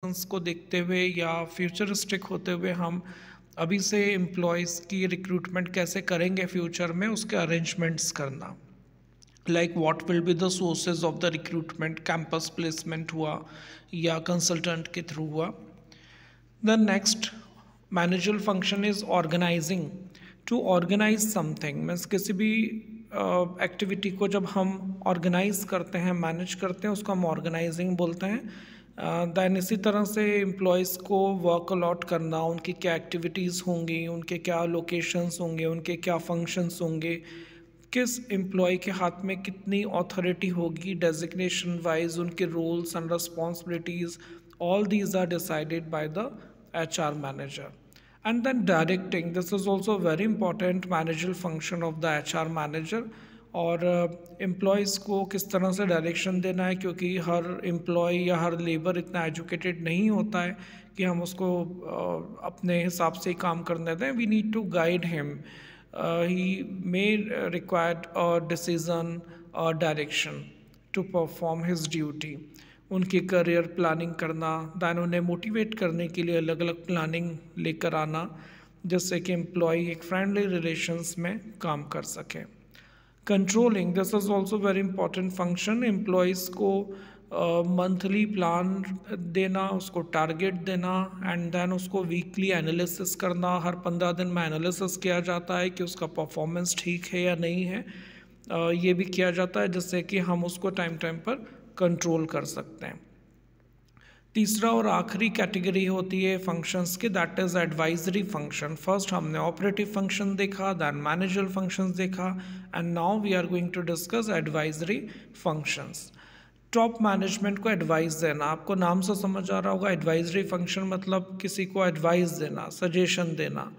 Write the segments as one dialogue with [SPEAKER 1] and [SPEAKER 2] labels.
[SPEAKER 1] को देखते हुए या फ्यूचरिस्टिक होते हुए हम अभी से एम्प्लॉयज़ की रिक्रूटमेंट कैसे करेंगे फ्यूचर में, उसके अरेंजमेंट्स करना। Like what will be the sources of the recruitment, campus placement हुआ या कंसल्टेंट के थ्रू हुआ। The next managerial function is organizing. To organize something means किसी भी एक्टिविटी को जब हम ऑर्गेनाइज करते हैं, मैनेज करते हैं, उसको हम ऑर्गेनाइजिंग बोलते हैं। दैन इसी तरह से एम्प्लॉयज़ को वर्क अलॉट करना, उनकी क्या एक्टिविटीज़ होंगी, उनके क्या लोकेशंस होंगे, उनके क्या फंक्शंस होंगे, किस एम्प्लॉय के हाथ में कितनी अथॉरिटी होगी डेजिग्नेशन वाइज, उनके roles and responsibilities, all these are decided by the HR manager. And then directing, this is also a very important managerial function of the HR manager. और employees को किस तरह से डायरेक्शन देना है, क्योंकि हर एम्प्लॉय या हर लेबर इतना एजुकेटेड नहीं होता है कि हम उसको अपने हिसाब से ही काम करने दें। We need to guide him, he may required decision और direction to perform his duty. उनकी करियर प्लानिंग करना, दैन उन्हें मोटिवेट करने के लिए अलग अलग प्लानिंग लेकर आना, जिससे कि एम्प्लॉय एक फ्रेंडली रिलेशंस में काम कर सके। Controlling, this is also very important function. Employees को मंथली प्लान देना, उसको टारगेट देना, एंड देन उसको वीकली एनालिसिस करना। हर 15 दिन में एनालिसिस किया जाता है कि उसका परफॉर्मेंस ठीक है या नहीं है। ये भी किया जाता है जिससे कि हम उसको टाइम टाइम पर कंट्रोल कर सकते हैं। तीसरा और आखिरी कैटेगरी होती है फंक्शंस की, that is advisory function. First हमने ऑपरेटिव फंक्शन देखा, दैन मैनेजरल फंक्शंस देखा, and now we are going to discuss advisory functions. Top management को एडवाइस देना, आपको नाम से समझ आ रहा होगा एडवाइजरी फंक्शन मतलब किसी को एडवाइस देना, सजेशन देना।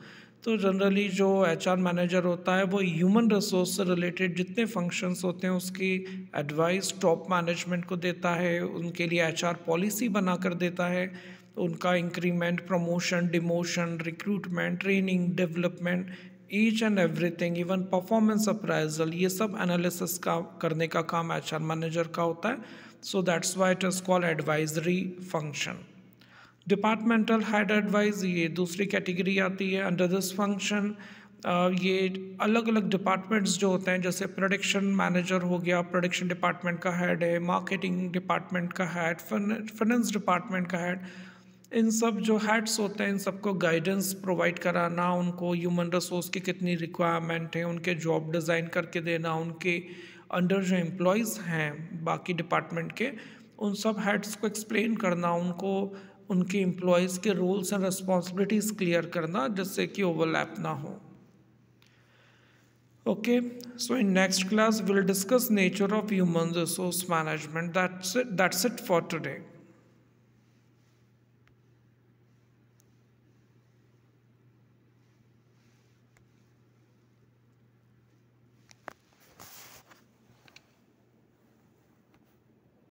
[SPEAKER 1] तो जनरली जो HR मैनेजर होता है वो ह्यूमन रिसोर्स से रिलेटेड जितने फंक्शंस होते हैं उसकी एडवाइस टॉप मैनेजमेंट को देता है, उनके लिए HR पॉलिसी बना कर देता है, उनका increment, promotion, demotion, recruitment, training, development, each and everything, even performance appraisal, ये सब एनालिसिस का करने का काम HR मैनेजर का होता है। So that's why it is called advisory function. Departmental head advice, ये दूसरी कैटेगरी आती है। अंडर दिस फंक्शन ये अलग अलग डिपार्टमेंट्स जो होते हैं, जैसे प्रोडक्शन मैनेजर हो गया, प्रोडक्शन डिपार्टमेंट का हेड है, मार्केटिंग डिपार्टमेंट का हेड, फाइनेंस डिपार्टमेंट का हेड, इन सब जो हेड्स होते हैं इन सबको गाइडेंस प्रोवाइड कराना, उनको ह्यूमन रिसोर्स की कितनी रिक्वायरमेंट है, उनके जॉब डिज़ाइन करके देना, उनके अंडर जो एम्प्लॉयज़ हैं बाकी डिपार्टमेंट के, उन सब हेड्स को एक्सप्लेन करना, उनको उनके एम्प्लॉयज़ के रोल्स एंड रिस्पॉन्सिबिलिटीज़ क्लियर करना, जिससे कि ओवरलैप ना हो। Okay, so in next class we'll discuss nature of human resource management. That's it for today.